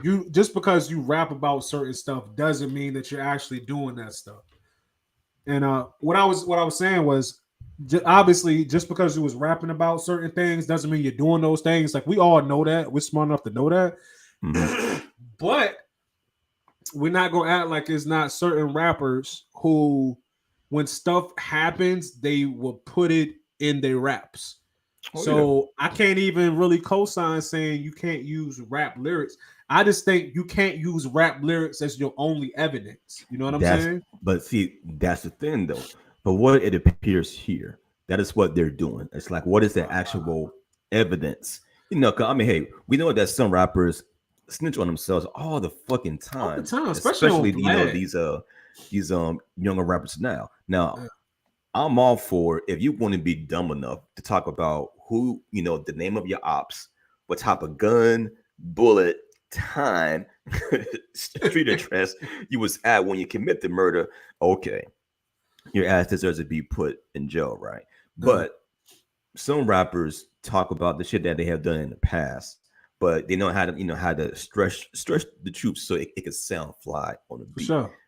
you just because you rap about certain stuff doesn't mean that you're actually doing that stuff. And what I was saying was obviously just because you was rapping about certain things doesn't mean you're doing those things. Like we all know that. We're smart enough to know that. Mhm. But we're not gonna act like it's not certain rappers who, when stuff happens, they will put it in their raps. Oh yeah, So I can't even really co-sign saying you can't use rap lyrics. I just think you can't use rap lyrics as your only evidence. You know what I'm that's saying? but see, that's the thing though. But what it appears here, that is what they're doing. It's like, what is the actual evidence? 'Cause, I mean, hey, we know that some rappers snitch on themselves all the fucking All the time, time, especially on especially Vlad. these younger rappers now. Now, I'm all for if you want to be dumb enough to talk about who, the name of your ops, what type of gun, bullet, time, street address you was at when you commit the murder. Okay, your ass deserves to be put in jail, right? But some rappers talk about the shit that they have done in the past, but they know how to stretch the troops so it could sound fly on the For beat. sure.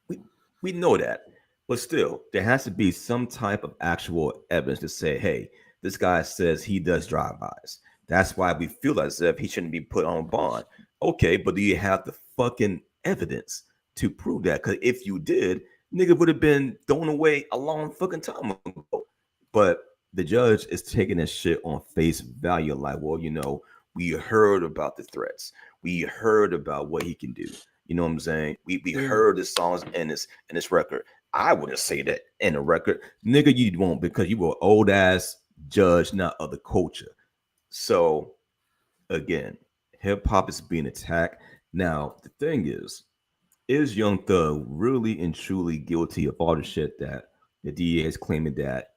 we we know that, but still, there has to be some type of actual evidence to say, hey, this guy says he does drive-bys. That's why we feel as if he shouldn't be put on bond. Okay, but do you have the fucking evidence to prove that? Because if you did, nigga would have been thrown away a long fucking time ago. But the judge is taking this shit on face value, like, well, we heard about the threats, we heard about what he can do. You know what I'm saying? We heard the songs in this record. I wouldn't say that in a record, nigga. You won't, because you were old ass judge, not of the culture. So again, hip hop is being attacked. Now the thing is Young Thug really and truly guilty of all the shit that the DA is claiming that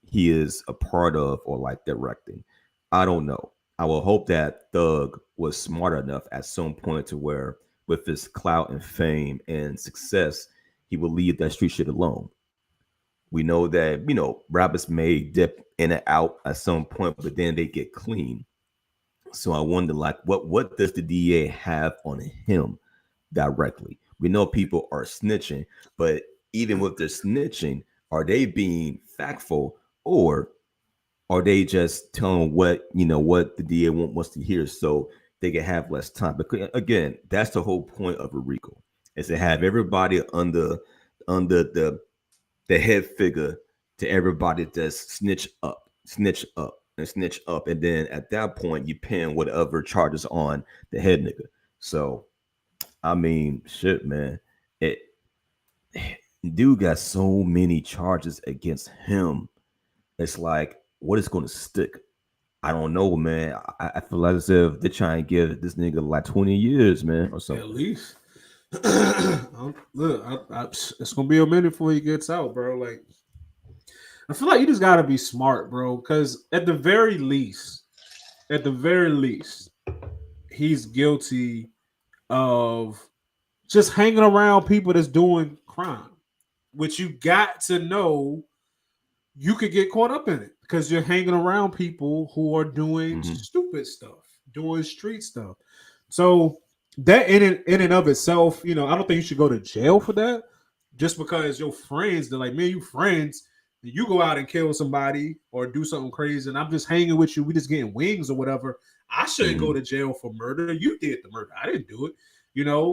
he is a part of or like directing? I don't know. I will hope that Thug was smart enough at some point to where, with his clout and fame and success, he will leave that street shit alone. We know that rappers may dip in and out at some point, but then they get clean. So I wonder, like, what does the DA have on him directly? We know people are snitching, but even with their snitching, are they being factful, or are they just telling what the DA wants to hear so they can have less time? Because again, that's the whole point of a RICO, is to have everybody under the head figure to everybody that's snitch up, and snitch up, and then at that point you pin whatever charges on the head nigga. So I mean, shit, man. It dude got so many charges against him. It's like, what is going to stick? I don't know, man. I feel like as if they're trying to give this nigga like 20 years, man, or At something. least. Look, it's gonna be a minute before he gets out, bro. Like, I feel like you just gotta be smart, bro. Because at the very least, he's guilty of just hanging around people that's doing crime, which you got to know you could get caught up in it because you're hanging around people who are doing Hmm. stupid stuff, doing street stuff. So that in and of itself, I don't think you should go to jail for that. Just because your friends, they're like, me and you friends, you go out and kill somebody or do something crazy, and I'm just hanging with you, we just getting wings or whatever. I shouldn't go Hmm. to jail for murder. You did the murder. I didn't do it.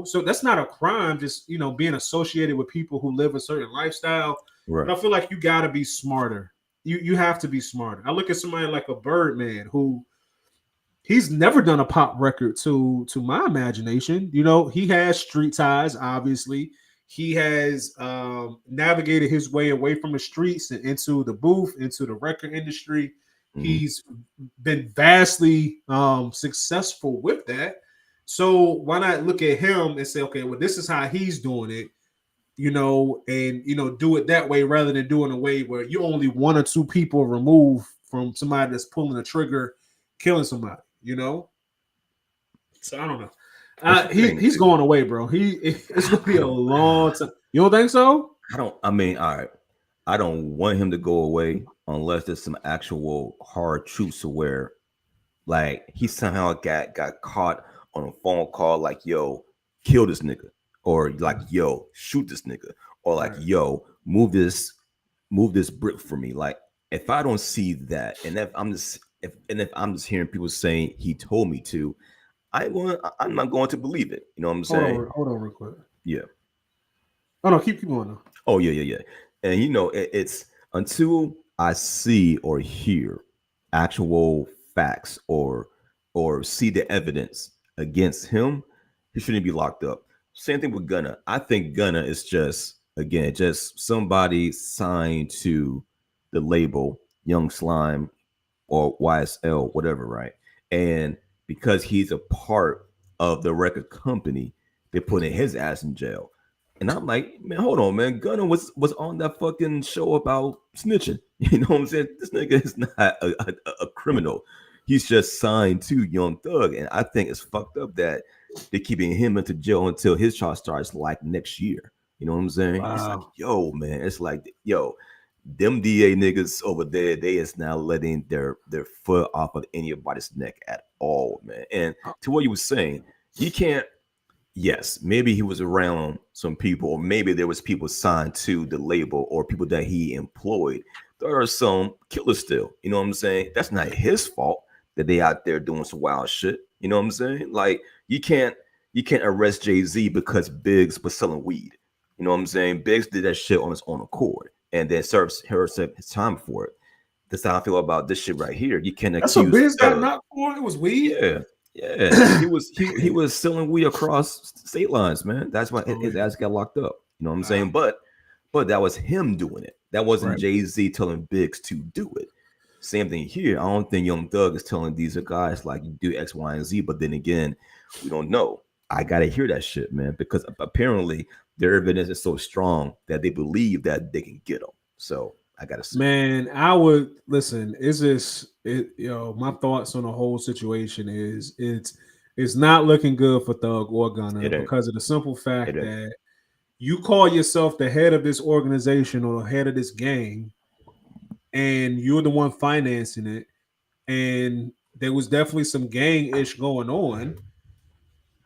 So that's not a crime, just being associated with people who live a certain lifestyle. Right. But I feel like you got to be smarter. You have to be smarter. I look at somebody like a Birdman who he's never done a pop record to my imagination. He has street ties, obviously. He has navigated his way away from the streets and into the booth, into the record industry. Hmm. He's been vastly successful with that. So why not look at him and say, okay, well, this is how he's doing it, and do it that way rather than doing a way where you only one or two people removed from somebody that's pulling a trigger, killing somebody. So I don't know. That's the thing He's too. going away, bro. It's gonna be I a don't. long time. You don't think so? I don't. I mean, all right. I don't want him to go away unless there's some actual hard truths to where, like, he somehow got caught on a phone call, like, "Yo, kill this nigga," or like, "Yo, shoot this nigga," or like, Right. "Yo, move this brick for me." Like, if I don't see that, and if I'm just hearing people saying he told me to, I'm not going to believe it. You know what I'm saying? Hold on, real quick. Yeah. Oh no, keep going though. Oh yeah. And it's until I see or hear actual facts or see the evidence against him, he shouldn't be locked up. Same thing with Gunna. I think Gunna is just, again, just somebody signed to the label Young Slime or YSL, whatever, right? And because he's a part of the record company, they're putting his ass in jail. And I'm like, man, hold on, man. Gunner was on that fucking show about snitching. You know what I'm saying? This nigga is not a criminal. He's just signed to Young Thug. And I think it's fucked up that they're keeping him into jail until his trial starts like next year. You know what I'm saying? It's like, Wow. yo, man. It's like, yo, them DA niggas over there, they is now letting their foot off of anybody's neck at all, man. And to what you were saying, you can't. Yes, maybe he was around some people, or maybe there was people signed to the label or people that he employed. There are some killers still. You know what I'm saying? That's not his fault that they out there doing some wild shit. You know what I'm saying? Like, you can't arrest Jay-Z because Biggs was selling weed. You know what I'm saying? Biggs did that shit on his own accord and then serves his time for it. That's how I feel about this shit right here. You can't That's what accuse Biz got Thug. knocked for. It was weed. Yeah, yeah. He was selling weed across state lines, man. That's why Oh, his yeah. ass got locked up. You know what I'm Wow. saying? But that was him doing it. That wasn't Right. Jay-Z telling Biggs to do it. Same thing here. I don't think Young Thug is telling these guys like do X, Y, and Z. But then again, we don't know. I gotta hear that shit, man, because apparently their evidence is so strong that they believe that they can get him. So I gotta see. Man, I would listen. Is this it? My thoughts on the whole situation is it's not looking good for Thug or Gunna It ain't. because of the simple It fact ain't. that you call yourself the head of this organization or the head of this gang, and you're the one financing it, and there was definitely some gang ish going on.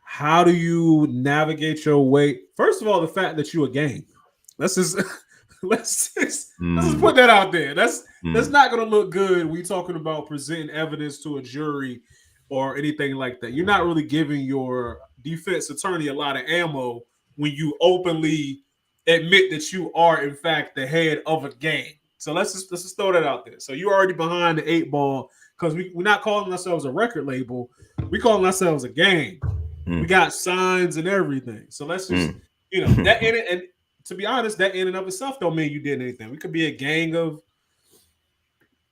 How do you navigate your way? First of all, the fact that you're a gang. Let's just let's just Mm, put that out there. That's mm. not gonna look good. We talking about presenting evidence to a jury or anything like that. You're not really giving your defense attorney a lot of ammo when you openly admit that you are in fact the head of a gang. So let's just throw that out there. So you're already behind the eight ball because we're not calling ourselves a record label. We calling ourselves a gang. We got signs and everything. So let's just, that in it. And to be honest, that in and of itself don't mean you did anything. We could be a gang of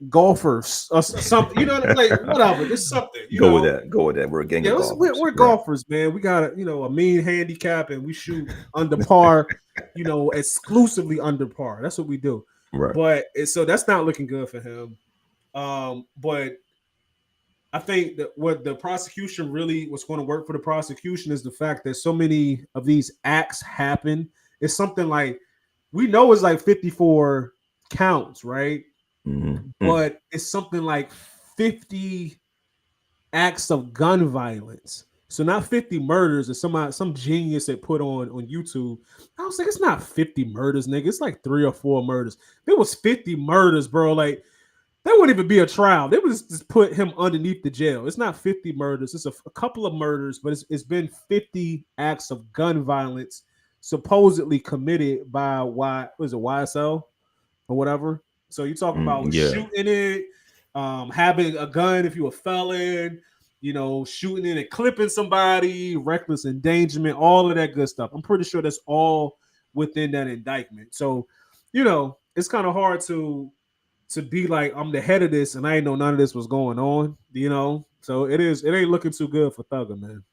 golfers or something. You know, like whatever. Just something. Go with that. Go with that. We're a gang of golfers. We're right. golfers, man. We got a mean handicap, and we shoot under par. Exclusively under par. That's what we do. Right. But so that's not looking good for him. But I think that what the prosecution what's going to work for the prosecution is the fact that so many of these acts happen. It's something like we know it's like 54 counts, right? But it's something like 50 acts of gun violence. So not 50 murders that some genius had put on YouTube. I was like, it's not 50 murders, nigga. It's like 3 or 4 murders. If it was 50 murders, bro, like that wouldn't even be a trial. They would just put him underneath the jail. It's not 50 murders. It's a couple of murders, but it's been 50 acts of gun violence supposedly committed by YSL or whatever. So you're talking about shooting it, having a gun if you're a felon, shooting it and clipping somebody, reckless endangerment, all of that good stuff. I'm pretty sure that's all within that indictment. So, it's kind of hard to be like, I'm the head of this and I ain't know none of this was going on, So it ain't looking too good for Thugger, man.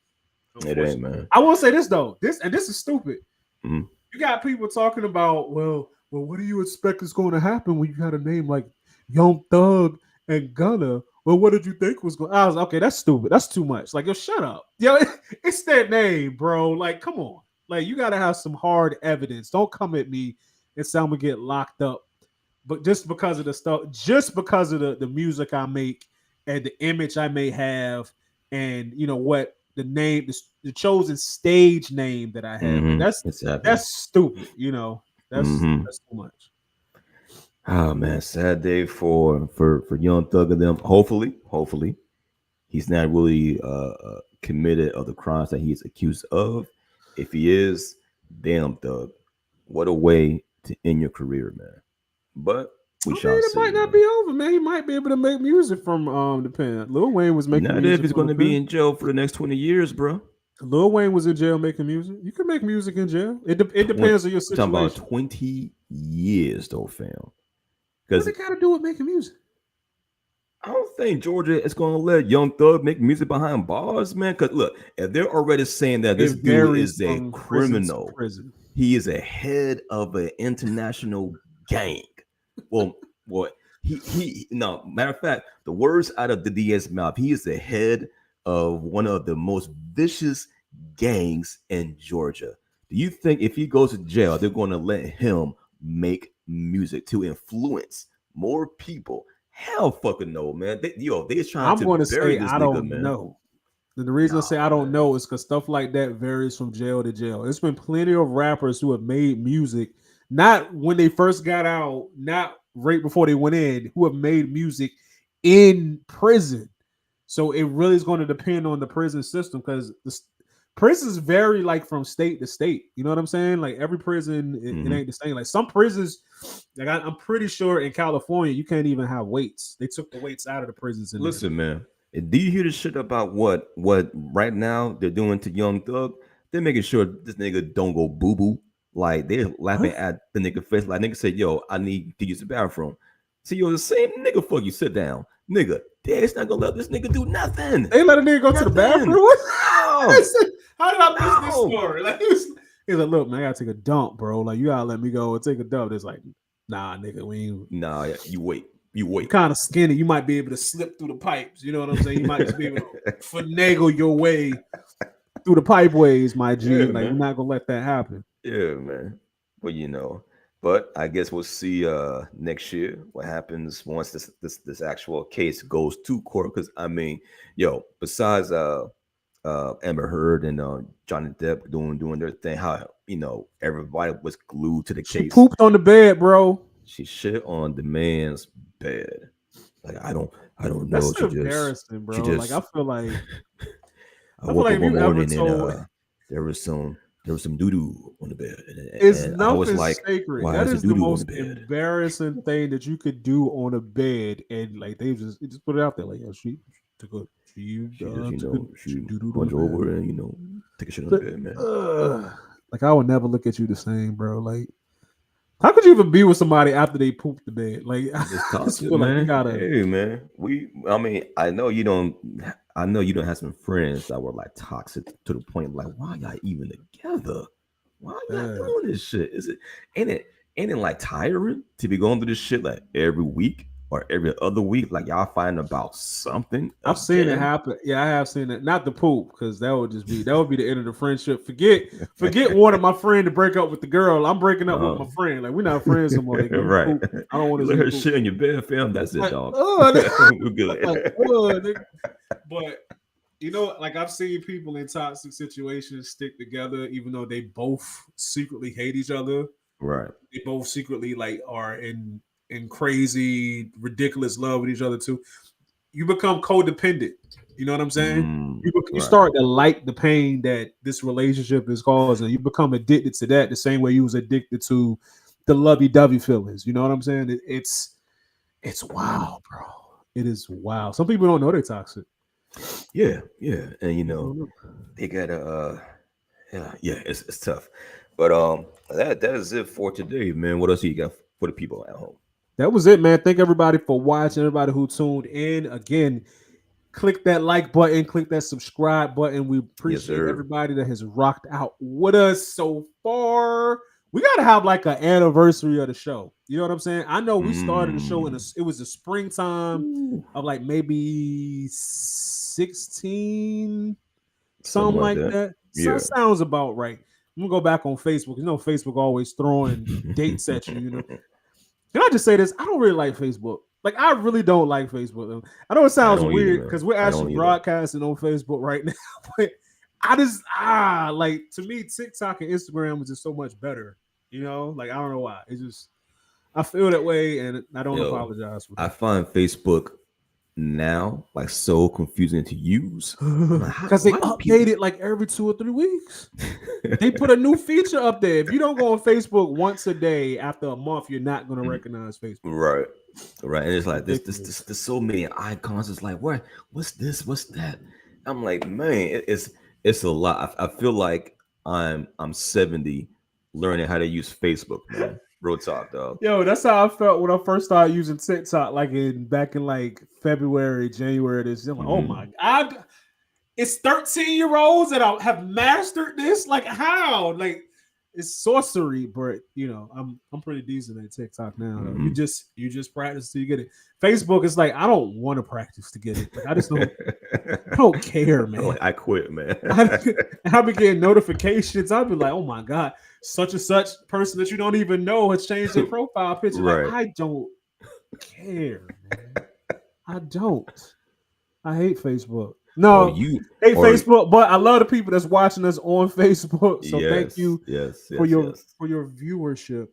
It ain't, man. I will say this though. This is stupid. You got people talking about, well, what do you expect is going to happen when you got a name like Young Thug and Gunna? Well, what did you think was going? I was okay. That's stupid. That's too much. Like, yo, shut up. Yo, it's that name, bro. Like, come on. Like, you got to have some hard evidence. Don't come at me and say I'm gonna get locked up, but just because of the stuff, just because of the music I make and the image I may have, and what the name, the chosen stage name that I have. Like, that's stupid. That's too much. Oh man, sad day for Young Thug and them. Hopefully, he's not really committed of the crimes that he's accused of. If he is, damn Thug, what a way to end your career, man. But we shall see. It might not be over, man. He might be able to make music from the pen. Lil Wayne was making not music. If he's going to be in jail for the next 20 years, bro. Lil Wayne was in jail making music. You can make music in jail. It depends on your situation. Talking about 20 years, though, fam. What it got to do with making music? I don't think Georgia is going to let Young Thug make music behind bars, man. Because look, if they're already saying that this dude is a criminal, he is a head of an international gang. Well, he no, matter of fact, the words out of the DA's mouth, he is the head of one of the most vicious gangs in Georgia. Do you think if he goes to jail, they're going to let him make music to influence more people? Hell fucking no, man. They're trying to bury this nigga, man. Know. The reason I say I don't know is because stuff like that varies from jail to jail. There's been plenty of rappers who have made music, not when they first got out, not right before they went in, who have made music in prison. So it really is going to depend on the prison system, because the prisons vary like from state to state. You know what I'm saying? Like every prison, it ain't the same. Like some prisons, like I'm pretty sure in California, you can't even have weights. They took the weights out of the prisons. Listen, man, do you hear the shit about what right now they're doing to Young Thug? They're making sure this nigga don't go boo boo. Like they're laughing at the nigga face. Like nigga said, yo, I need to use the bathroom. See, yo, the same nigga, fuck you, sit down, nigga. Dad's not gonna let this nigga do nothing. They let a nigga go to the bathroom. No. How did I miss this story? Like he's like, look, man, I gotta take a dump, bro. Like you gotta let me go and take a dump. It's like, nah, nigga, we ain't. Nah, you wait. You're kind of skinny. You might be able to slip through the pipes. You know what I'm saying? You might just be able to finagle your way through the pipe ways, my G. Yeah, like man. we're not gonna let that happen. Yeah, man. Well, but I guess we'll see next year what happens once this actual case goes to court. Because I mean, besides Amber Heard and Johnny Depp doing their thing, how everybody was glued to the case. She pooped on the bed, bro. She shit on the man's bed. Like I don't know. That's embarrassing, bro. Like I feel like I woke up one morning and there was some doo-doo on the bed. It's and nothing I was like, sacred. why That is is the the doo-doo on most the bed? embarrassing thing that you could do on a bed, and like they just put it out there, like she took She just, she bunch over and take a shit on the bed, man. Like I would never look at you the same, bro. Like, how could you even be with somebody after they poop the bed? Like, I It's just toxic, feel like man. you gotta. Hey, man. I know you don't. I know you don't have some friends that were like toxic to the point of like, why y'all even together? Why y'all doing this shit? Ain't it like tiring to be going through this shit like every week or every other week? Like y'all fighting about something. I've seen it happen. Yeah, I have seen it. Not the poop, because that would be the end of the friendship. Forget wanting my friend to break up with the girl. I'm breaking up with my friend. Like we're not friends anymore. Like, right. Poop. I don't want to let her shit in your bed, fam. That's it, like, dog. We're good. But like I've seen people in toxic situations stick together, even though they both secretly hate each other. Right. They both secretly like are in crazy, ridiculous love with each other too. You become codependent. You know what I'm saying? You start to like the pain that this relationship is causing. You become addicted to that the same way you was addicted to the lovey-dovey feelings. You know what I'm saying? It's wild, bro. It is wild. Some people don't know they're toxic. Yeah, and they gotta it's tough. But that is it for today, man. What else you got for the people at home? That was it, man. Thank everybody for watching, everybody who tuned in. Again, click that like button, click that subscribe button. We appreciate everybody that has rocked out with us so far. We gotta have like an anniversary of the show. You know what I'm saying? I know we started the show it was the springtime of like maybe 16, something like that. Yeah. Sounds about right. I'm gonna go back on Facebook. Facebook always throwing dates at you. Can I just say this? I don't really like Facebook. Like, I really don't like Facebook. I know it sounds weird because we're actually broadcasting on Facebook right now, but I just like, to me, TikTok and Instagram is just so much better. Like, I don't know why. It's just, I feel that way, and I don't apologize for that. I find Facebook now like so confusing to use because they update it like every 2 or 3 weeks. They put a new feature up there. If you don't go on Facebook once a day after a month, you're not going to recognize Facebook. Right. And it's like there's so many icons. It's like, what's this? What's that? I'm like, man, it's a lot. I feel like I'm 70 learning how to use Facebook, man. Real talk, dog. Yo, that's how I felt when I first started using TikTok, like back in like February, January. This, I'm like, oh my God, it's 13-year-olds that have mastered this. Like, how? Like, it's sorcery, but I'm pretty decent at TikTok now. You just practice till you get it. Facebook is like, I don't want to practice to get it. Like, I just don't. I don't care, man. I quit, man. I'll be getting notifications. I'll be like, oh my God, such and such person that you don't even know has changed their profile picture. Right. Like, I don't care, man. I don't. I hate Facebook. No, hate Facebook, but I love the people that's watching us on Facebook. So thank you for your viewership.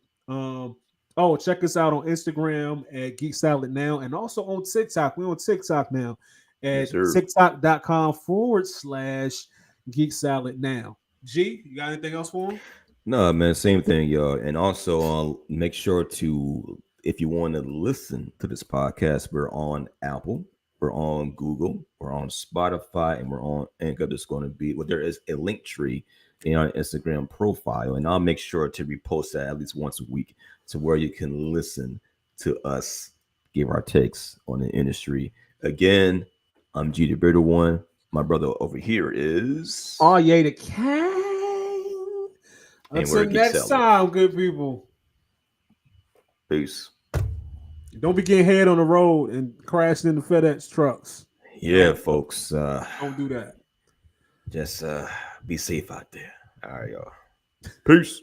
Check us out on Instagram at Geek Salad Now, and also on TikTok. We're on TikTok now at TikTok.com/Geek Salad Now. G, you got anything else for him? No, man, same thing, y'all. And also make sure to, if you want to listen to this podcast, we're on Apple. We're on Google, we're on Spotify, and we're on Anchor. There's going to be, there is a link tree in our Instagram profile, and I'll make sure to repost that at least once a week to where you can listen to us give our takes on the industry. Again, I'm G the Bearded One. My brother over here is Ye the King. Until next time, good people. Peace. Don't be getting head on the road and crashing into FedEx trucks. Yeah, folks. Don't do that. Just be safe out there. All right, y'all. Peace.